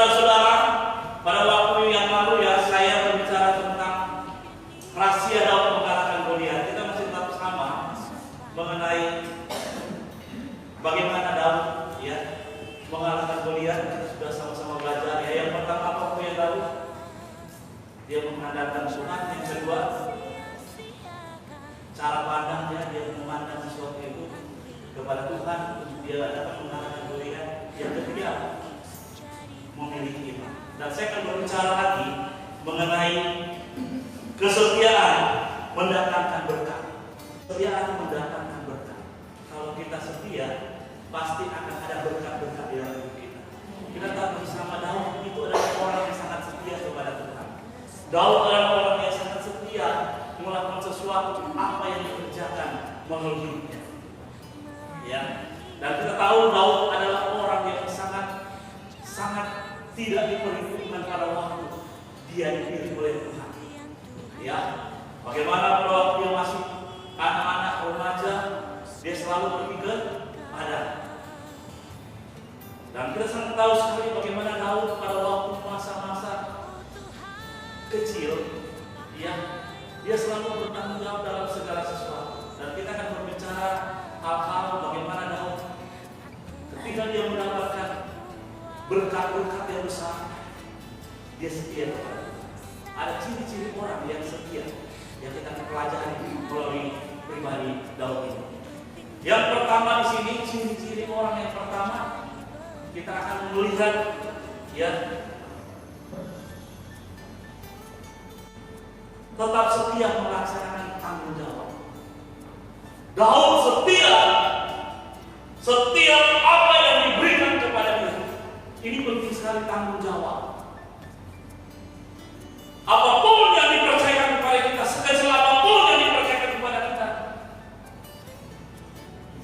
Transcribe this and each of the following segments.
saudara-saudara, pada waktu yang lalu ya saya berbicara tentang rahasia Daud mengalahkan Goliat. Kita masih tetap sama mengenai bagaimana Daud ya mengalahkan Goliat. Kita sudah sama-sama belajar ya. Yang pertama apa punya Daud? Dia mengandalkan Tuhan. Yang kedua, cara pandangnya dia memandang sesuatu itu kepada Tuhan untuk dia dapat mengalahkan Goliat. Yang ketiga, memiliki iman. Dan saya akan berbicara lagi mengenai kesetiaan mendatangkan berkat. Kesetiaan mendatangkan berkat. Kalau kita setia, pasti akan ada berkat-berkat di dalam hidup kita. Kita tahu bersama Daud itu adalah orang yang sangat setia kepada Tuhan. Daud adalah orang yang sangat setia melakukan sesuatu apa yang dikerjakan melalui hidupnya. Ya. Dan kita tahu Daud adalah orang yang sangat tidak diperhitungkan pada waktu dia dipilih oleh Tuhan. Ya. Bagaimana pada waktu dia masih anak-anak remaja, dia selalu pergi ke padang. Dan kita sangat tahu sekali bagaimana Daud pada waktu masa-masa kecil, ya, dia selalu bertanggung jawab dalam segala sesuatu. Dan kita akan berbicara hal-hal bagaimana Daud ketika dia mendapatkan berkat-berkat yang besar, dia setia kepada Tuhan. Ada ciri-ciri orang yang setia yang kita akan pelajari melalui pribadi Daud ini. Yang pertama di sini, ciri-ciri orang yang pertama kita akan melihat ya, tetap setia melaksanakan tanggung jawab. Daud setia setiap apa yang diberikan kepada dia. Ini penting sekali, tanggung jawab. Apapun yang dipercayakan kepada kita, sekecil apapun yang dipercayakan kepada kita,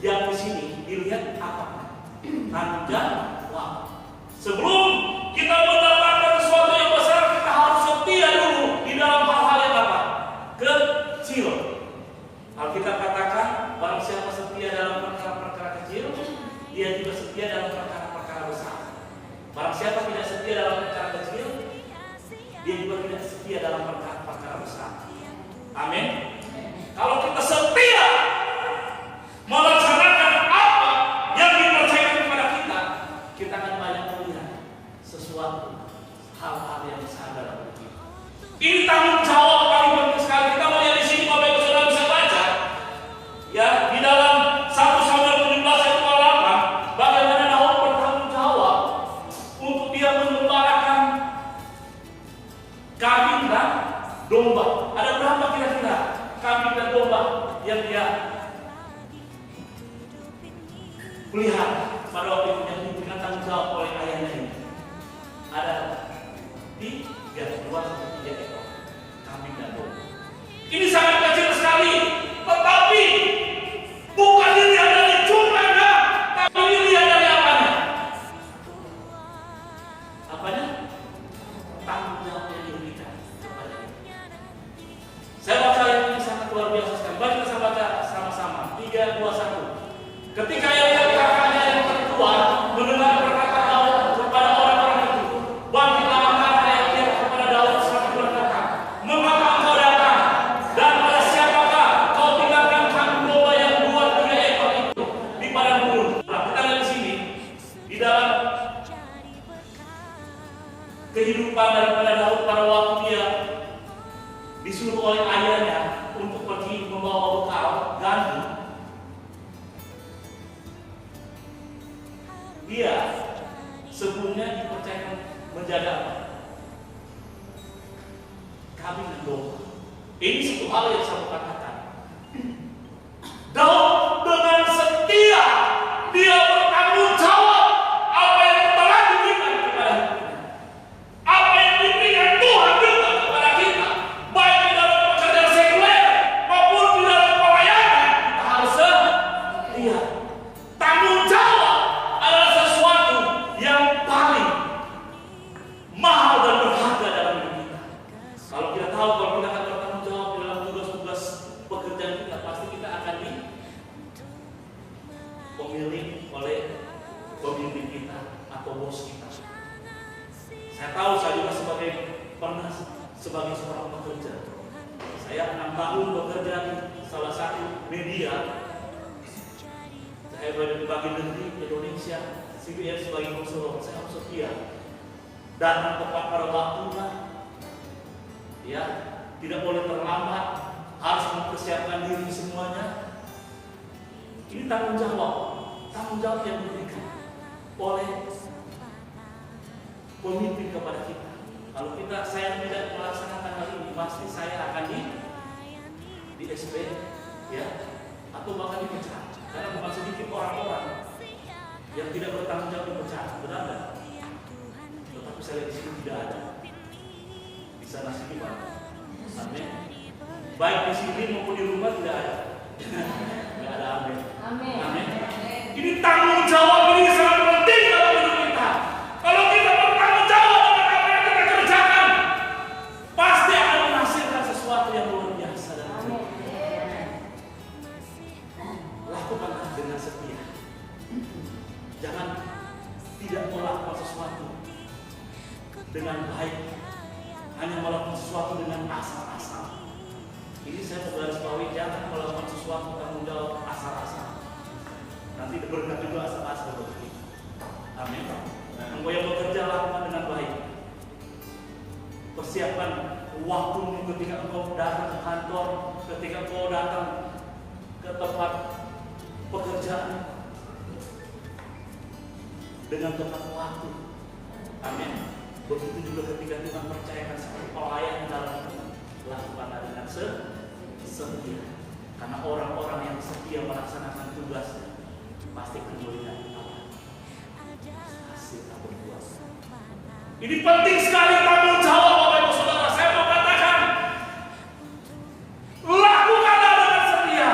yang di sini dilihat apa? Tanggung jawab. Sebelum kita mendapatkan sesuatu yang besar, kita harus setia dulu di dalam hal-hal yang apa? Kecil. Alkitab katakan, barang siapa setia dalam perkara-perkara kecil, dia juga setia dalam perkara-perkara besar. Barang siapa tidak setia dalam perkara kecil, dia juga tidak setia dalam perkara-perkara besar. Amin. Kalau kita setia melaksanakan apa yang dipercayakan kepada kita, kita akan banyak melihat sesuatu hal-hal yang besar dalam hidup kita. Ini tanggung jawab paling penting sekali. Kita melihat di sini, Bapak Ibu Saudara bisa baca ya di dalam 1 Samuel 17 ayat 28, bagaimana Daud bertanggung jawab untuk dia mengembalakan kambing dan domba. Ada berapa kira-kira kambing dan domba yang dia pelihara pada waktu itu yang diberikan tanggung jawab oleh ayahnya ini? Ada 3 ekor kambing dan domba. Ini sangat kecil sekali, tetapi bukan dilihat dari jumlahnya, tapi dilihat dari apanya? Apanya? Tanggung jawab yang diberikan kepada kita. Saya baca yang ini sangat luar biasa sekali. Mari kita baca sama-sama. 3, 2, 1. Ketika kakaknya yang tertua mendengar perkataan Daud kepada orang-orang itu, bangkitlah maka ayah dia kepada Daud sambil berkata, mengapa engkau datang? Dan pada siapakah kau tinggalkan kambing domba yang 2-3 ekor itu di padang gurun? Nah, kita lihat di sini di dalam kehidupan daripada Daud pada waktu dia disuruh oleh ayahnya untuk pergi membawa bekal ganti. Dia sebelumnya dipercayakan menjaga apa? Kambing dan domba. Ini satu hal yang saya katakan. Daud dengan setia dia bertanggung jawab apa yang telah diberikan kepada kita. Apa yang diberikan Tuhan juga kepada kita, baik di dalam pekerjaan sekuler maupun di dalam pelayanan, kita harus setia. Tanggung jawab adalah sesuatu yang paling mahal dan berharga dalam hidup kita. Kalau kita tahu, kalau kita akan bertanggung jawab di dalam tugas-tugas seorang pekerja. Saya 6 tahun bekerja di salah satu media. Saya berbagi negeri Indonesia, CBS sebagai konselor. Saya harus setia, datang tepat pada waktunya, ya, tidak boleh terlambat, harus mempersiapkan diri semuanya. Ini tanggung jawab yang diberikan oleh pemimpin kepada kita. Kalau saya tidak melaksanakan hal ini, pasti saya akan di SP, ya, atau bahkan dipecat. Karena bukan sedikit orang-orang yang tidak bertanggung jawab dipecat, benar nggak? Tetapi saya lihat di sini tidak ada. Di sana sini Pak. Amin. Baik di sini maupun di rumah tidak ada. Tidak ada amin. Amin. Ini tanggung jawab ini sangat penting dalam hidup kita. Kalau kita bertanggung jawab dengan apa yang kita kerjakan, pasti akan menghasilkan sesuatu yang luar biasa dan baik. Lakukanlah dengan setia. Jangan tidak melakukan sesuatu dengan baik, hanya melakukan sesuatu dengan asal-asal. Ini saya mau garis bawahi, jangan melakukan sesuatu tanggung jawab asal-asal. Nanti berkat juga asal-asal. Amin. Engkau yang bekerja, lakukan dengan baik. Persiapkan waktumu ketika engkau datang ke kantor, ketika engkau datang ke tempat pekerjaan, dengan tepat waktu. Amin. Begitu juga ketika Tuhan percayakan seperti pelayan dalam hidup, lakukanlah dengan setia. Karena orang-orang yang setia melaksanakan tugasnya pasti akan melihat hasil berbuat. Ini penting sekali tanggung jawab Bapak Ibu Saudara. Saya mau katakan, lakukanlah dengan setia.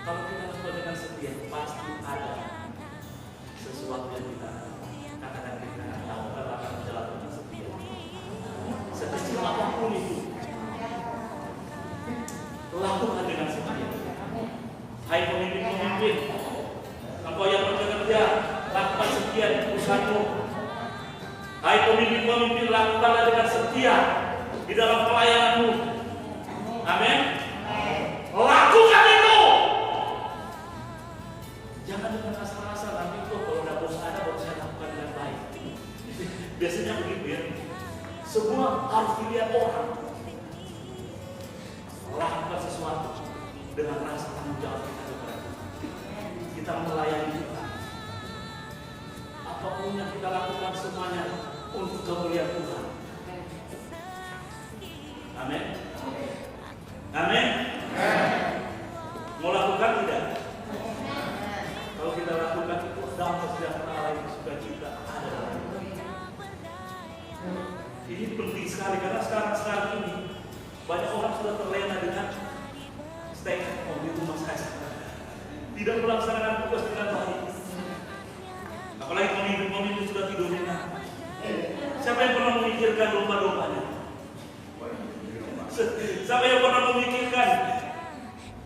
Kalau kita lakukan dengan setia, pasti ada sesuatu yang kita katakan kita lakukan akan berjalan dengan setia. Sekecil apapun itu, lakukan dengan setia. Hai pemimpin-pemimpin, engkau yang bekerja, lakukan setia di perusahaanmu. Hai pemimpin-pemimpin, lakukanlah dengan setia di dalam pelayananmu. Amin. Lakukan itu. Jangan dengan asal-asal, nanti itu kalau ada bos baru saya lakukan dengan baik. Biasanya begitu ya. Semua harus dilihat orang. Lakukan sesuatu dengan rasa tanggung jawab kita kepada kita melayani Tuhan. Apapun yang kita lakukan semuanya untuk kemuliaan Tuhan. Amin. Amin. Mau lakukan tidak? Kalau kita lakukan itu damai sejahtera Allah yang sukacita ada dalam kita. Ini penting sekali karena sekarang ini banyak orang sudah terlena dengan stay at home di rumah saja, tidak melaksanakan tugas dengan baik. Apalagi pemimpin sudah tidur nyenyak. Siapa yang pernah memikirkan domba-dombanya? Siapa yang pernah memikirkan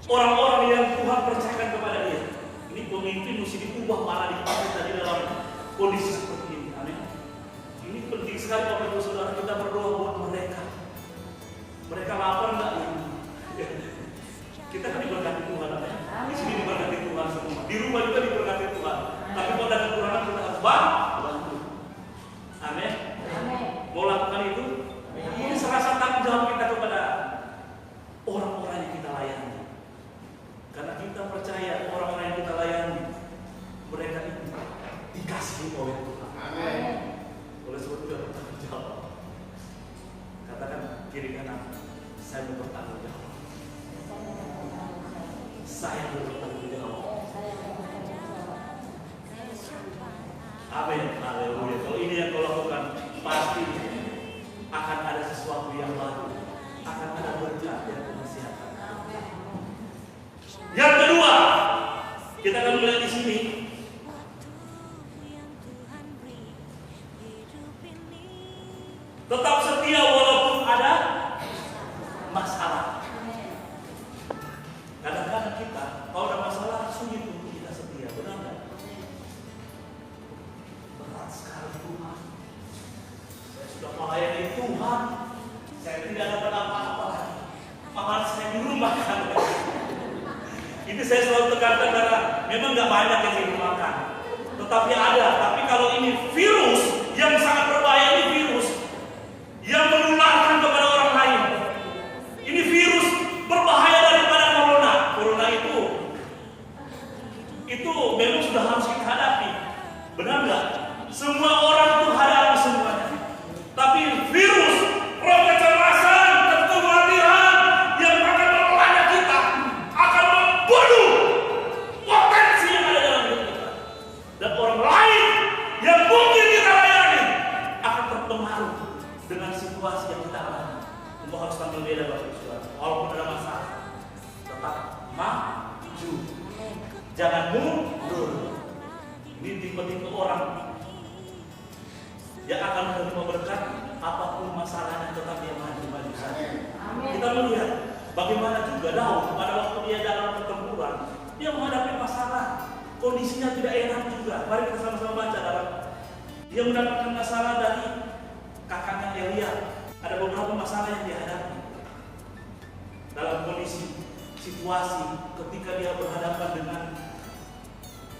orang-orang yang Tuhan percayakan kepada dia? Ini pemimpin mesti diubah, malah dipakai tadi dalam kondisi seperti ini. Amin. Ini penting sekali Bapak Ibu Saudara, kita berdoa buat mereka. Mereka lapar enggak ya? Kita kan diberkati Tuhan, amin. Di sini diberkati Tuhan semua. Di rumah juga diberkati Tuhan. Tapi kalau ada kekurangan kita harus bantu. Amin. Mau lakukan itu? Ini serasa tanggung jawab kita kepada orang-orang yang kita layani. Karena kita percaya orang-orang yang kita layani, mereka itu dikasihi oleh Tuhan. Amin. Oleh sebab itu bertanggung jawab. Katakan kiri kanan, saya bertanggung jawab. Saya bertanggung jawab. Amin. Haleluya. Kalau ini yang kau lakukan, pasti akan ada sesuatu yang baru, akan ada berkat yang kesehatan. Yang kedua, kita akan melihat di sini. Tetap setia walaupun ada masalah. Kadang-kadang kita, kalau ada masalah, sulit untuk kita setia, benar nggak? Berat sekali Tuhan. Saya sudah melayani Tuhan Saya tidak dapat apa-apa, malah saya dirumahkan. Ini saya selalu tekankan karena memang nggak banyak yang dirumahkan, tetapi ada. Tapi kalau ini virus yang sangat berbahaya, ini virus yang menularkan kepada orang lain. Ini virus berbahaya daripada corona. Corona itu memang sudah harus kita hadapi. Benar nggak? Semua orang itu hadapi semuanya. Tapi virus, roh kecemasan, kekhawatiran yang akan melanda kita akan membunuh potensi yang ada dalam hidup kita. Dan orang lain yang mungkin kita layani akan terpengaruh dengan situasi yang kita alami. Engkau harus tampil beda Bapak Ibu Saudara. Walaupun ada masalah, tetap maju. Jangan mundur. Ini tipe-tipe orang yang akan menerima berkat apapun masalahnya, tetap dia maju saja. Kita melihat bagaimana juga Daud pada waktu dia dalam pertempuran, dia menghadapi masalah, kondisinya tidak enak juga. Mari kita sama-sama baca dalam dia mendapatkan masalah dari kakaknya Elia. Ada beberapa masalah yang dihadapi dalam kondisi situasi ketika dia berhadapan dengan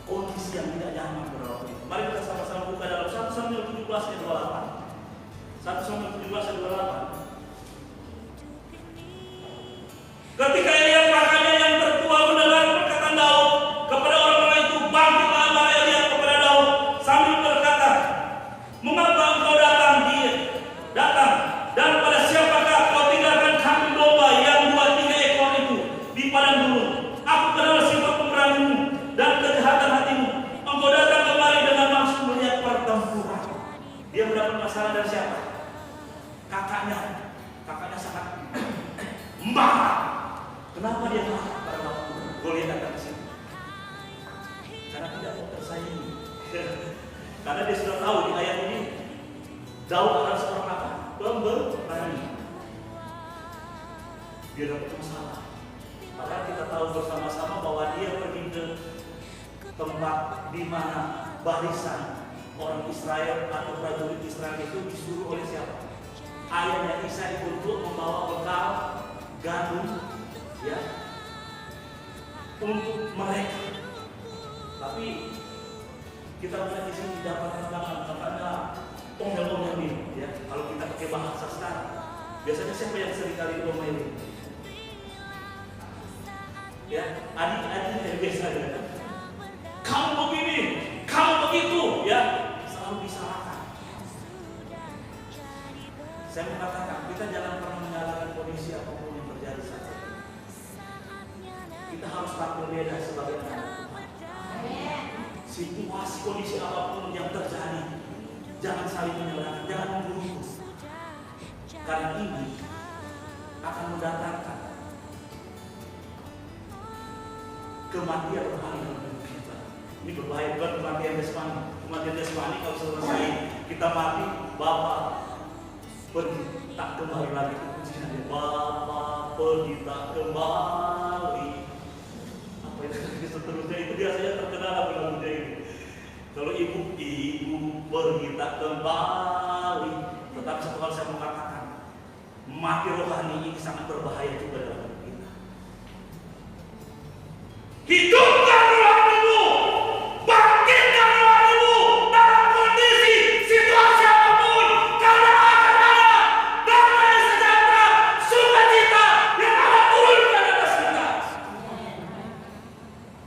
kondisi yang tidak nyaman pada waktu itu. Mari kita sama-sama buka dalam 1 Samuel 17 ayat 28. 1 Samuel 17 ayat 28. Ketika Elia kakaknya yang tertua mendengar perkataan Daud kepada orang-orang itu, bangkitlah marah Elia kepada Daud sambil berkata, mengapa engkau datang dan pada siapakah kau tinggalkan kambing domba yang 2-3 ekor itu di padang gurun? Aku kenal sifat pemberanimu dan kejahatan hatimu. Engkau datang kemari dengan maksud melihat pertempuran. Dia mendapat masalah dari siapa? Kakaknya sangat marah. Kenapa dia marah pada waktu Goliat datang ke sini? Karena tidak mau tersaingi. Karena dia sudah tahu di ayat ini Daud adalah seorang apa? Pemberani. Dia dapat masalah. Padahal kita tahu bersama-sama bahwa dia pergi ke tempat di mana barisan orang Israel atau prajurit Israel itu disuruh oleh siapa? Ayahnya Isai untuk membawa bekal gandum, ya, untuk mereka. Tapi kita melihat di sini dapat perkembangan karena omel-omel ini, ya. Kalau kita pakai bahasa sekarang, biasanya siapa yang seringkali omel? Ya, adik-adik yang biasanya. Kamu begini, kamu begitu, ya, selalu disalahkan. Saya mengatakan, kita jangan pernah menyalahkan kondisi apapun yang terjadi saat ini. Kita harus tampil beda sebagai anak Tuhan. Situasi kondisi apapun yang terjadi, jangan saling menyalahkan, jangan membunuh. Karena ini akan mendatangkan kematian rohani dalam hidup kita. Ini berbahaya, bukan kematian jasmani. Kematian jasmani kalau selesai kita mati, Bapak pergi tak kembali lagi ke kuncinya. Bapak pergi tak kembali. Apa itu seterusnya itu biasanya terkenal lagu-lagunya ini. Kalau ibu pergi tak kembali. Tetapi satu hal saya mau katakan, mati rohani ini sangat berbahaya juga dalam hidup kita. Hidupkan rohanimu, bangkitkan rohanimu dalam kondisi situasi apapun, karena akan ada damai sejahtera, sukacita yang akan turunkan atas kita.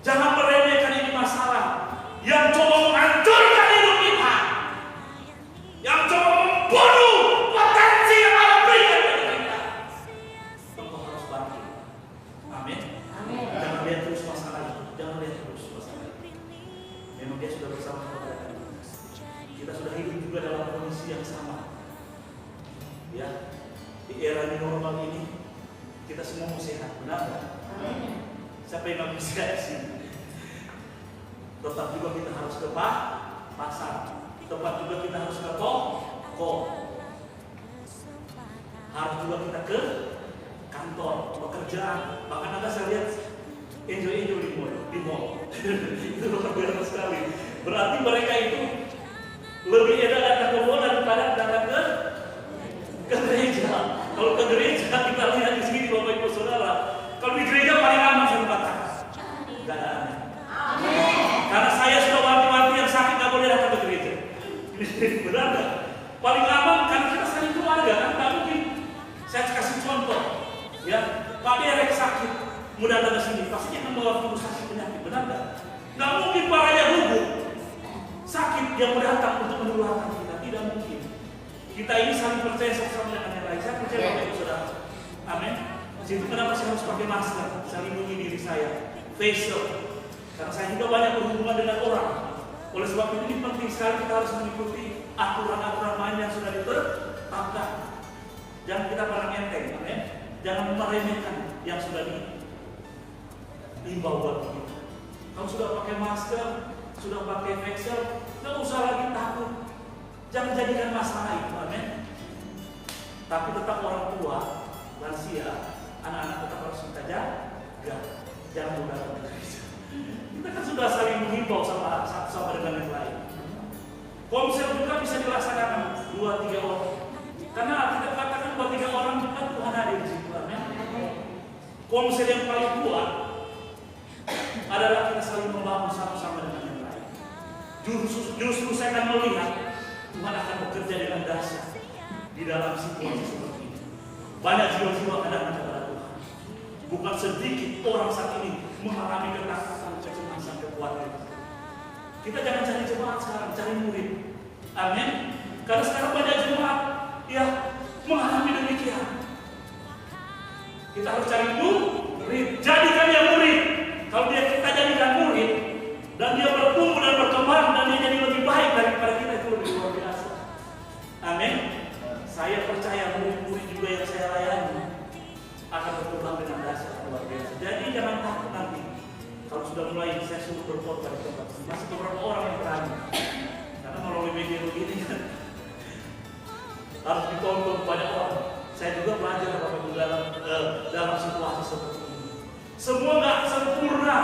Jangan meremehkan ini masalah yang coba menghancurkan hidup kita, yang coba membunuh potensi yang Allah berikan kepada kita. Engkau harus bangkit. Amin. Jangan lihat terus masalah itu. Jangan lihat terus masalah itu. Memang dia sudah bersama kita. Kita sudah hidup juga dalam kondisi yang sama. Ya, di era new normal ini kita semua mau sehat, benar nggak? Siapa yang nggak bisa sih? Tetap juga kita harus ke pasar. Tetap juga kita harus ke toko. Harus juga kita ke kantor, pekerjaan. Bahkan ada saya lihat enjoy di mall. Itu luar biasa sekali. Berarti mereka itu lebih enak datang ke mall daripada datang ke gereja. Kalau ke gereja kita lihat di sini Bapak Ibu Saudara, kalau di gereja paling aman saya katakan, nggak ada aneh. Karena saya sudah wanti-wanti yang sakit nggak boleh datang ke gereja. Benar nggak? Paling aman karena kita saling keluarga kan, nggak mungkin. Saya kasih contoh, ya Pak Derek sakit, mau datang ke sini, pastinya akan bawa virus sakit penyakit, benar nggak? Nggak mungkin Pak Raya Rubuh sakit yang mau datang untuk menularkan kita, tidak mungkin. Kita ini saling percaya satu sama dengan yang lain. Saya percaya Bapak Ibu Saudara. Amin. Jadi kenapa saya harus pakai masker, saya lindungi diri saya, facial. Karena saya juga banyak berhubungan dengan orang. Oleh sebab itu ini penting sekali kita harus mengikuti aturan-aturan main yang sudah ditetapkan. Jangan kita barang enteng, amin. Jangan meremehkan yang sudah diimbau buat kita. Kalau sudah pakai masker, sudah pakai facial, nggak usah lagi takut. Jangan jadikan masalah itu, amin. Tapi tetap orang tua, lansia, anak-anak tetap harus kita jaga. Jangan mudah tergeser. Kita kan sudah saling menghimbau sama dengan yang lain. Komsel juga bisa dilaksanakan 2-3 orang. Karena kita katakan 2-3 orang juga Tuhan ada di situ, amin. Komsel yang paling kuat adalah kita saling membangun sama-sama dengan yang lain. Justru saya akan melihat Tuhan akan bekerja dengan dahsyat di dalam situasi seperti ini. Banyak jiwa-jiwa akan datang kepada Tuhan. Bukan sedikit orang saat ini mengalami ketakutan, kecemasan, kekhawatiran. Kita jangan cari jemaat sekarang, cari murid. Amin. Karena sekarang banyak jemaat ya mengalami demikian. Kita harus cari murid. Jadikan dia murid. Kalau kita jadikan murid dan dia bertumbuh dan berkembang dan dia jadi lebih baik daripada kita, itu lebih luar biasa. Amin. Saya percaya murid-murid juga yang saya layani akan berkembang dengan dasar luar biasa. Jadi jangan takut nanti. Kalau sudah mulai saya suruh berkhotbah di tempat ini, masih beberapa orang yang berani. Karena melalui media begini kan harus ditonton banyak orang. Saya juga belajar Bapak Ibu dalam situasi seperti ini. Semua nggak sempurna.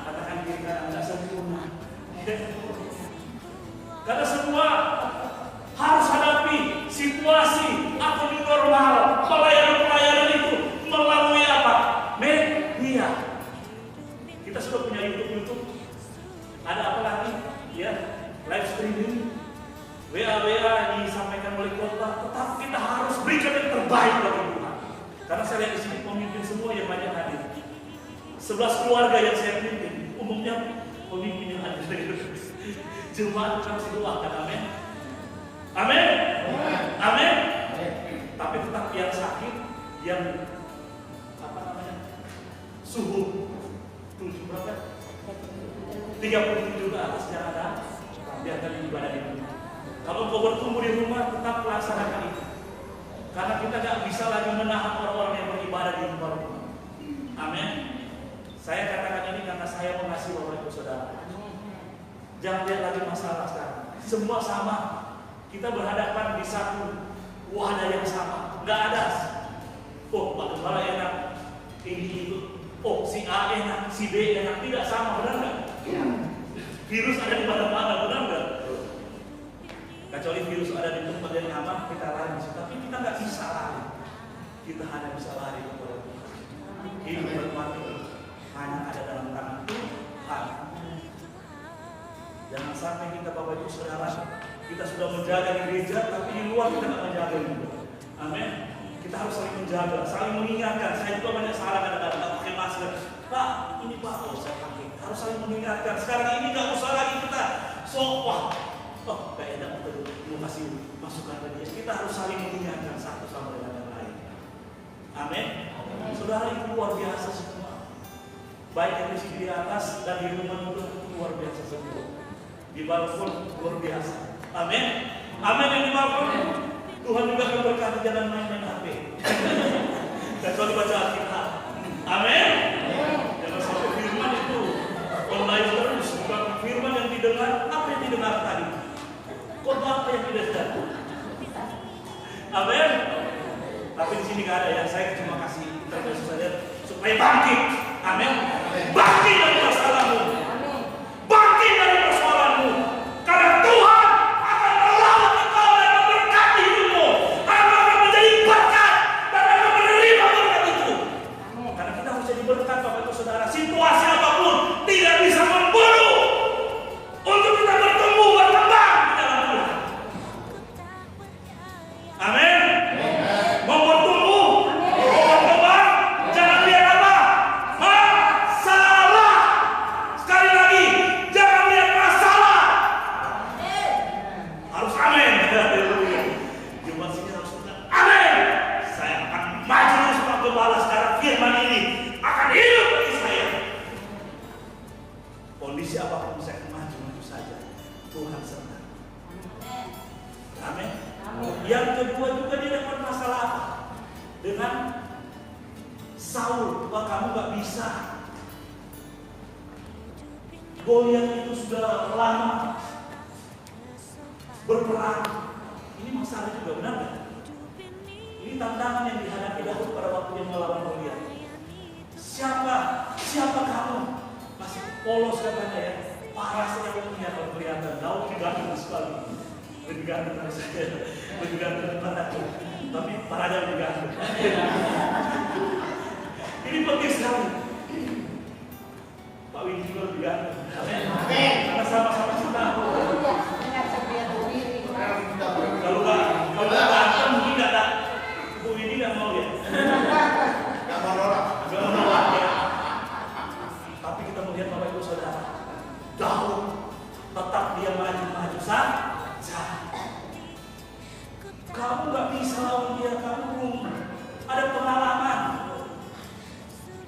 Katakan diri kan nggak sempurna. Karena semua harus hadapi situasi atau new normal. Pelayanan itu melalui apa? Media. Kita sudah punya YouTube. Ada apa lagi? Ya, live streaming, WA disampaikan oleh khotbah. Tetap kita harus berikan yang terbaik bagi Tuhan. Karena saya lihat di sini pemimpin semua yang banyak hadir. 11 keluarga yang saya pimpin, umumnya pemimpin yang hadir. Jemaat harus doakan, amin. Amin. Amin. Tapi tetap yang sakit, yang suhu 7 berapa? 37 ke atas jangan ada. Biarkan ibadah di rumah. Kalau kau bertumbuh di rumah, tetap laksanakan itu. Karena kita tidak bisa lagi menahan orang-orang yang beribadah di luar rumah. Amin. Saya katakan ini karena saya mengasihi Bapak Ibu Saudara. Jangan lihat lagi masalah sekarang. Semua sama. Kita berhadapan di satu wadah yang sama. Nggak ada. Oh, Pak Gembala enak. Ini itu. Oh, si A enak, si B enak. Tidak sama, benar nggak? Virus ada di mana-mana, benar nggak? Kecuali virus ada di tempat yang aman, kita lari. Tapi kita nggak bisa lari. Kita hanya bisa lari kepada Tuhan. Hidup dan mati hanya ada dalam tangan Tuhan. Jangan sampai kita Bapak Ibu Saudara, kita sudah menjaga di gereja, tapi di luar kita tidak menjaga juga. Amin. Kita harus saling menjaga, saling mengingatkan. Saya juga banyak salah kadang-kadang nggak pakai masker. Pak, ini Pak, oh saya pakai. Harus saling mengingatkan. Sekarang ini nggak usah lagi kita wah, oh gak enak untuk mau kasih masukan ke dia. Kita harus saling mengingatkan satu sama dengan yang lain. Amin. Saudara, itu luar biasa semua. Baik yang di sini di atas dan di rumah juga luar biasa semua. Di balkon luar biasa. Amin. Amin yang di balkon. Tuhan juga akan berkati, jangan main-main HP. Kecuali baca Alkitab. Amin. Jangan sampai firman itu online terus, bukan firman yang didengar. Apa yang didengar tadi? Khotbah apa yang didengar? Amin. Tapi di sini nggak ada ya. Saya cuma kasih intervensi saja supaya bangkit. Amin. Bangkit dari masalahmu. Bangkit dari persoalanmu. Karena Tuhan akan merawat engkau dan memberkati hidupmu. Engkau akan menjadi berkat dan dengan Saul, wah kamu gak bisa. Goliat itu sudah lama berperang. Ini masalah juga, benar gak? Ini tantangan yang dihadapi Daud pada waktu dia melawan Goliat. Siapa kamu? Masih polos katanya ya. Parasnya punya kalau kelihatan. Daud ganteng sekali. Lebih ganteng dari saya. Lebih ganteng daripada aku. Tapi parahnya lebih ganteng. Ini penting sekali. Pak Widi juga lebih ganteng. Karena sama-sama cinta aku. Kalau ganteng mungkin gak ada. Bu Widi gak mau ya. Gak mau nolak ya. Tapi kita melihat Bapak Ibu Saudara, Daud tetap dia maju saja. Kamu gak bisa lawan dia, kamu belum ada pengalaman.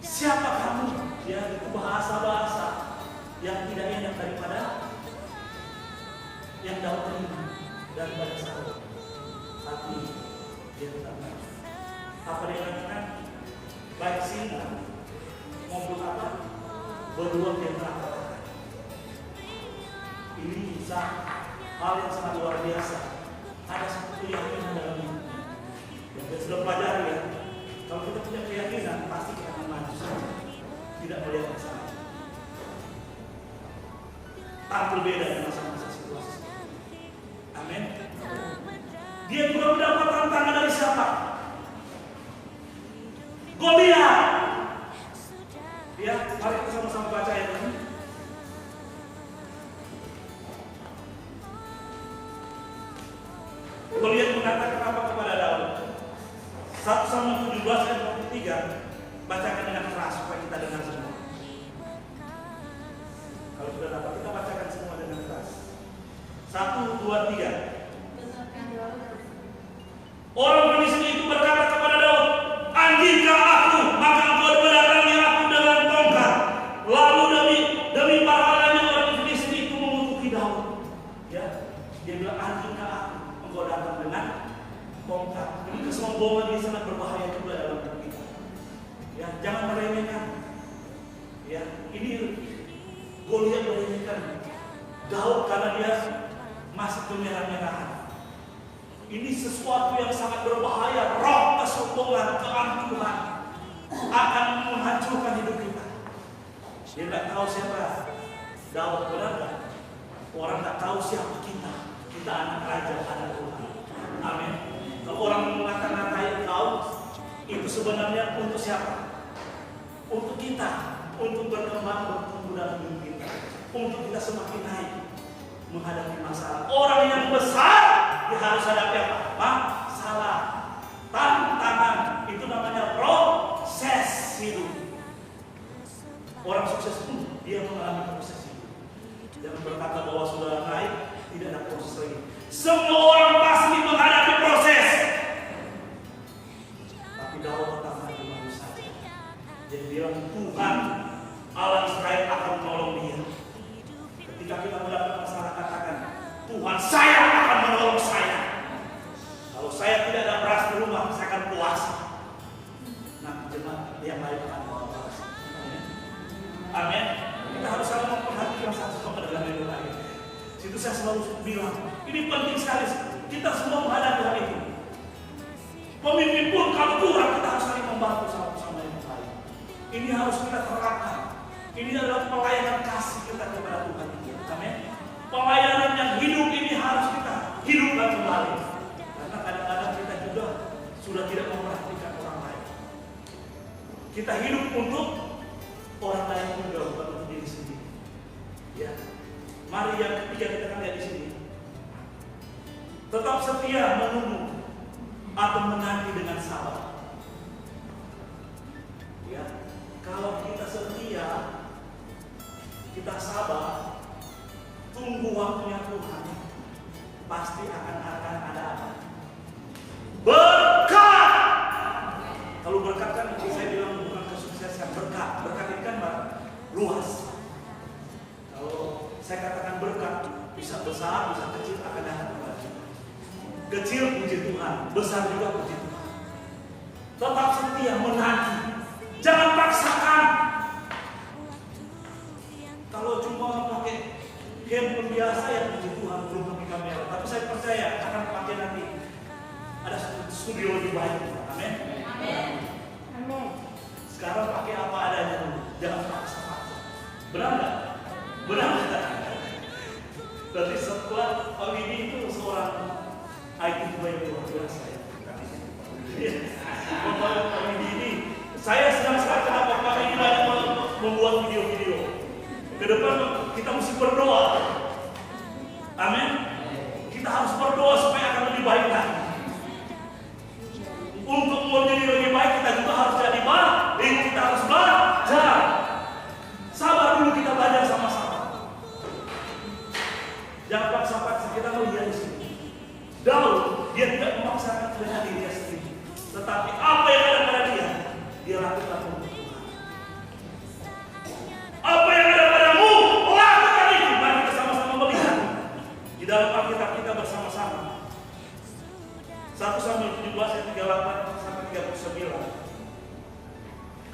Siapa kamu? Ya itu bahasa-bahasa yang tidak enak daripada yang Daud terima daripada Saul. Tapi dia tetap maju. Apa dia katakan? Baik singa maupun apa? Beruang yang neraka. Ini hal yang sangat luar biasa. Ada satu keyakinan dalam hidup. Yang kita sudah pelajari ya. Kalau kita punya keyakinan, pasti kita akan maju saja. Tidak melihat masalah. Tampil beda dengan masa-masa situasi. Amin. Dia juga mendapat tantangan dari siapa? Goliat. Ya, mari kita sama-sama baca ayat ini. Goliat mengatakan apa kepada Daud? 1 Samuel 17 ayat 23. Bacakan dengan keras supaya kita dengar semua. Kalau sudah dapat kita bacakan semua dengan keras. 1, 2, 3. Orang Filistia itu berkata kepada Daud, "Anjingkah aku, maka engkau mendatangi aku dengan tongkat." Lalu demi pahalanya orang Filistia itu mengutuki Daud. Ya, dia bilang, "Anjingkah aku, engkau datang dengan tongkat." Ini kesombongan ini sangat berbahaya juga dalam hidup kita. Ya, jangan meremehkan. Ya, ini Goliat meremehkan Daud karena dia masih kemerah-merahan. Ini sesuatu yang sangat berbahaya. Roh kesombongan, keangkuhan akan menghancurkan hidup kita. Dia tidak tahu siapa Daud, benar tak? Orang tak tahu siapa kita. Kita anak raja, anak Tuhan. Amin. Kalau orang mengata-ngatai Daud, itu sebenarnya untuk siapa? Untuk kita, untuk berkembang, bertumbuh dalam hidup kita, untuk kita semakin naik menghadapi masalah. Orang yang besar dia harus hadapi apa? Masalah, tantangan. Itu namanya proses hidup. Orang sukses pun dia mengalami proses hidup. Jangan berkata bahwa sudah naik tidak ada proses lagi. Semua orang pasti menghadapi proses. Tapi Daud tetap maju saja. Dia bilang Tuhan Allah Israel akan menolong dia. Ketika kita mendapat masalah, katakan Tuhan saya akan menolong saya. Kalau saya tidak ada beras di rumah, saya akan puasa. Nah, jemaat yang baik akan puasa. Amin. Kita harus saling memperhatikan satu sama dengan yang lain. Situ saya selalu bilang, ini penting sekali. Kita semua menghadapi hal itu. Pemimpin pun kalau kurang, kita harus saling membantu satu sama yang lain. Ini harus kita terapkan. Ini adalah pelayanan kasih kita kepada Tuhan. Amin. Pelayanan yang hidup ini harus kita hidupkan kembali. Karena kadang-kadang kita juga sudah tidak memperhatikan orang lain. Kita hidup untuk orang lain juga, bukan untuk diri sendiri. Ya. Mari yang ketiga kita akan lihat di sini. Tetap setia menunggu atau menanti dengan sabar. Ya. Kalau kita setia, kita sabar, tunggu waktunya Tuhan, pasti akan ada apa? Berkat. Kalau berkat kan saya bilang bukan kesuksesan, berkat. Berkat itu kan luas. Kalau saya katakan berkat, bisa besar, bisa kecil, akan datang kepada kita. Kecil puji Tuhan, besar juga puji Tuhan. tetap setia menanti. Jangan paksakan. Kalau cuma pakai handphone biasa ya puji Tuhan, belum pakai kamera. Tapi saya percaya akan pakai nanti ada studio lebih baik. Amin. Amin. Sekarang pakai apa adanya dulu, jangan paksa-paksa. Benar nggak? Benar nggak? Berarti setelah Pak Widi itu seorang IT yang luar biasa ya. Pak Widi ini, saya senang sekali kenapa Pak Widi banyak membuat video-video. Ke depan kita mesti berdoa. Amin. Kita harus berdoa supaya akan lebih baik lagi. Untuk menjadi lebih baik kita juga harus jadi baik. Kita harus belajar. Sabar dulu kita belajar sama-sama. Jangan paksa-paksa. Kita melihat di sini. Daud dia tidak memaksakan kehendak dirinya sendiri, tetapi apa yang ada pada dia lakukan untuk Tuhan. Apa yang ada padamu, lakukan itu. Mari kita sama-sama melihat di dalam Alkitab kita bersama-sama. 1 Samuel 17 ayat 38 sampai 39.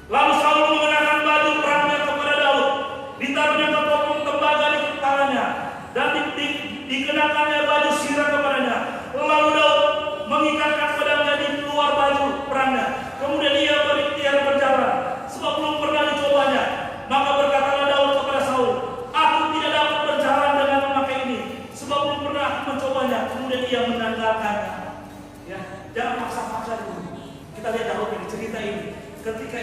Lalu Saul mengenakan baju perangnya kepada Daud, ditaruhnya topeng tembaga di tangannya, dan dikenakannya baju sirah kepadanya. Lalu Daud mengikatkan pedangnya di luar baju perangnya. Kemudian ia berikhtiar berjalan, sebab belum pernah dicobanya. Maka berkatalah Daud kepada Saul, aku tidak dapat berjalan dengan memakai ini, sebab belum pernah aku mencobanya. Kemudian ia menanggalkannya. Ya, jangan paksa-paksa dulu. Kita lihat Daud ini, cerita ini. Ketika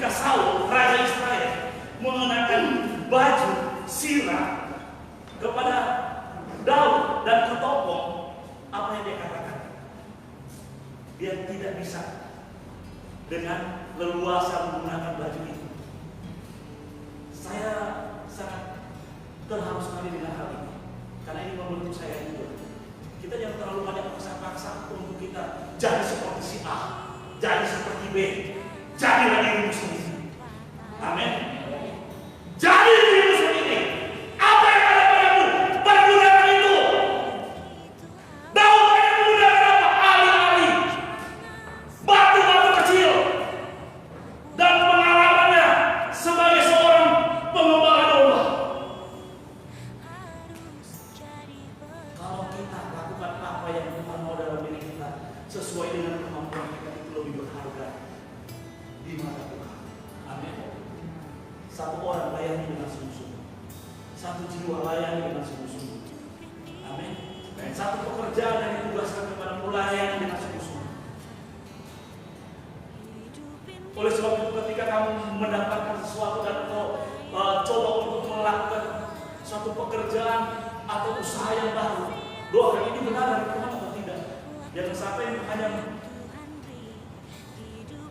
Saul, raja Israel, mengenakan baju sirah kepada Daud dan ketopong, apa yang dia katakan? Dia tidak bisa dengan leluasa menggunakan baju itu. Saya sangat terharu sekali dengan hal ini, karena ini membentuk saya juga. Kita jangan terlalu banyak paksa-paksa untuk kita jadi seperti si A, jadi seperti B. Jadilah dirimu sendiri. Amin. Jadi dirimu sendiri. Apa yang ada padamu, pergunakan itu. Daud hanya menggunakan apa? Ali-ali, batu-batu kecil, dan pengalamannya sebagai seorang pengembala domba. Kalau kita lakukan apa yang Tuhan mau dalam diri kita sesuai dengan kemampuan kita, itu lebih berharga di mata Tuhan. Amin. Satu orang layani dengan sungguh-sungguh, satu jiwa layani dengan sungguh-sungguh. Amin. Dan satu pekerjaan yang ditugaskan kepada melayani dengan sungguh-sungguh. Oleh sebab itu, ketika kamu mendapatkan sesuatu dan kau coba untuk melakukan suatu pekerjaan atau usaha yang baru, doakan ini benar dari Tuhan atau tidak. Jangan sampai hanya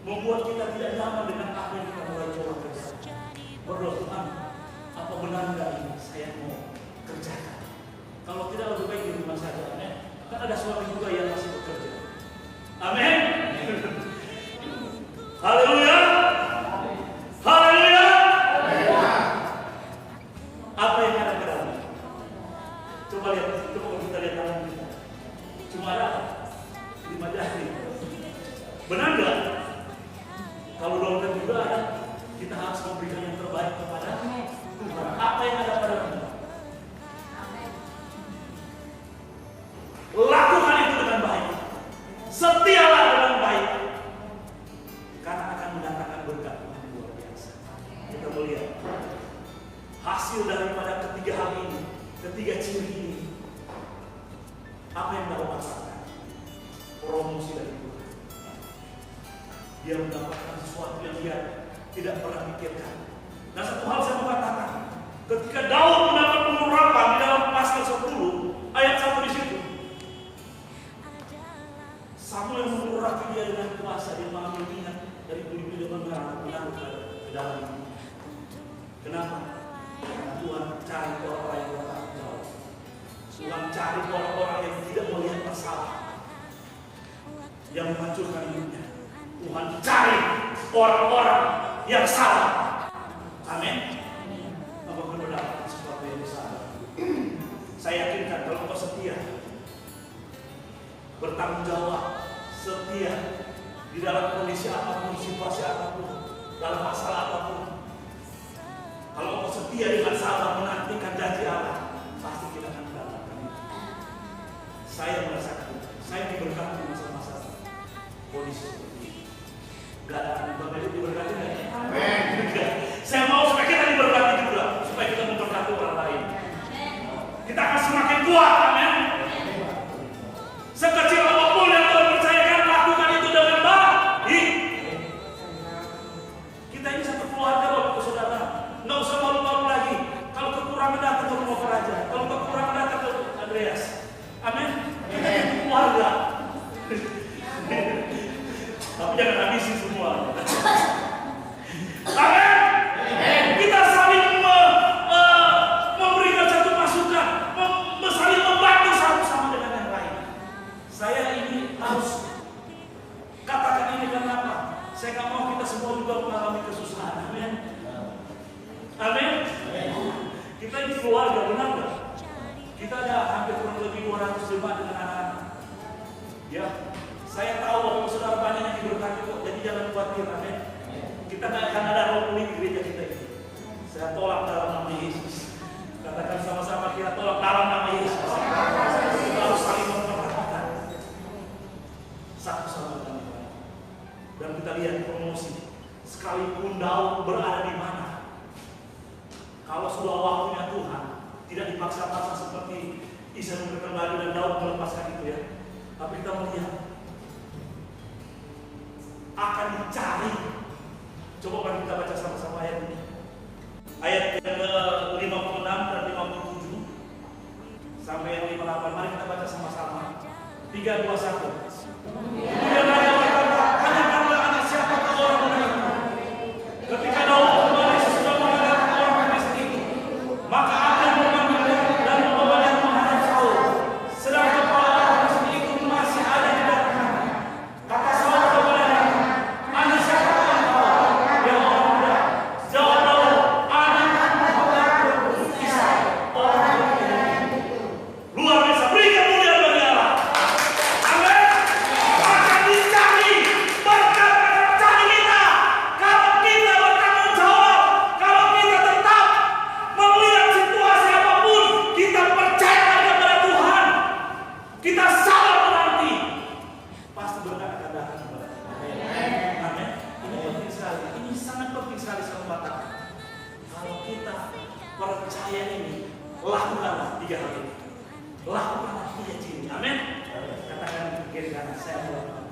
membuat kita tidak nyaman dengan apa yang kita mulai coba kerjakan. Berdoa, Tuhan, apa benar enggak ini saya mau kerjakan? Kalau tidak, lebih baik di rumah saja. Amin. Kan ada suami juga yang masih bekerja. Amin. Haleluya. Haleluya. Apa yang ada padamu? Coba lihat, coba kita lihat tangan kita. Cuma ada 5 jari. Benar enggak? Kalau dompet juga ada, kita harus memberikan yang terbaik kepada Tuhan. Apa yang ada padamu? Lakukan itu dengan baik. Setialah dengan baik. Karena akan mendatangkan berkat yang luar biasa. Kita melihat hasil daripada ketiga hal ini, ketiga ciri ini. Apa yang Daud rasakan? Promosi dari Tuhan. Dia mendapatkan sesuatu yang dia tidak pernah pikirkan. Dan satu hal saya mau katakan, ketika Daud mendapat pengurapan di dalam pasal 10 ayat 1 di situ, Samuel mengurapi dia dengan kuasa. Dia mengambil minyak dari buli-buli menaruh ke dalam ini. Kenapa? Karena Tuhan cari orang-orang yang bertanggung jawab. Tuhan cari orang-orang yang tidak melihat masalah, yang menghancurkan hidupnya. Tuhan cari orang-orang yang salah. Amin. Apakah mendapat sesuatu yang salah? Saya yakinkan kalau kau setia, bertanggung jawab, setia di dalam kondisi apapun, situasi apapun, dalam masalah apapun. Kalau engkau setia dengan sabar menantikan janji Allah, pasti kita akan mendapatkan itu. Saya merasakan, saya diberkati masa-masa kondisi seperti ini. Gak ada Bang Edu diberkati nggak? Amin. Saya mau supaya kita diberkati juga, supaya kita memberkati orang lain. Kita akan semakin kuat, amin. Sekecil apapun yang Tuhan percayakan, lakukan itu dengan baik. Kita ini satu keluarga, Bapak Saudara. Nggak usah malu-malu lagi. Kalau kekurangan datang ke rumah Raja, kalau kekurangan datang ke Andreas, amin. Kita ini keluarga. Tapi jangan habisin semua. Amin. Kita saling memberikan satu masukan, saling membantu satu sama dengan yang lain. Saya ini harus katakan ini karena apa? Saya nggak mau kita semua juga mengalami kesusahan. Amin. Amin. Kita ini keluarga, benar nggak? Kita ada hampir kurang lebih 200 jemaat dengan anak-anak. Ya, saya tahu bahwa saudara banyak yang diberkati kok. Jadi jangan khawatir. Amin. Kita nggak akan ada roh kulit di gereja kita ini. Saya tolak dalam nama Yesus. Katakan sama-sama, kita tolak dalam nama Yesus. Kita harus saling memperhatikan satu sama lain. Dan kita lihat promosi. Sekalipun Daud berada di mana, kalau sudah waktunya Tuhan, tidak dipaksa-paksa seperti Isa memberikan baju dan Daud melepaskan itu ya. Tapi kita melihat akan dicari. Coba mari kita baca sama-sama ayat ini. Ayat yang ke-56 dan 57 sampai yang 58. Mari kita baca sama-sama. 3, 2, 1. Kemudian raja berkata, tanyakanlah anak siapakah orang itu. Ketika Daud kembali sesudah menghadap orang Filistin itu, maka Abner memanggilnya dan membawanya menghadap Saul. Sedang kepala orang Filistin itu masih ada di belakangnya. Kata Saul kepadanya, anak siapakah engkau? Ya orang muda. Jawab Daud, anak Isai, orang muda. Luar biasa, beri kemuliaan bagi Allah. Amin. Akan dicari, berkat akan cari kita. Kalau kita bertanggung jawab, kalau kita tetap melihat situasi apapun, kita percaya kepada Tuhan, kita sabar menanti, pasti berkat akan datang kepada kita. Amin. Ini penting sekali. Ini sangat penting sekali saya katakan. Kalau kita percaya ini, lakukanlah 3 hal ini. Lakukanlah 3 ciri. Amin. Katakan kiri kanan, saya melakukan.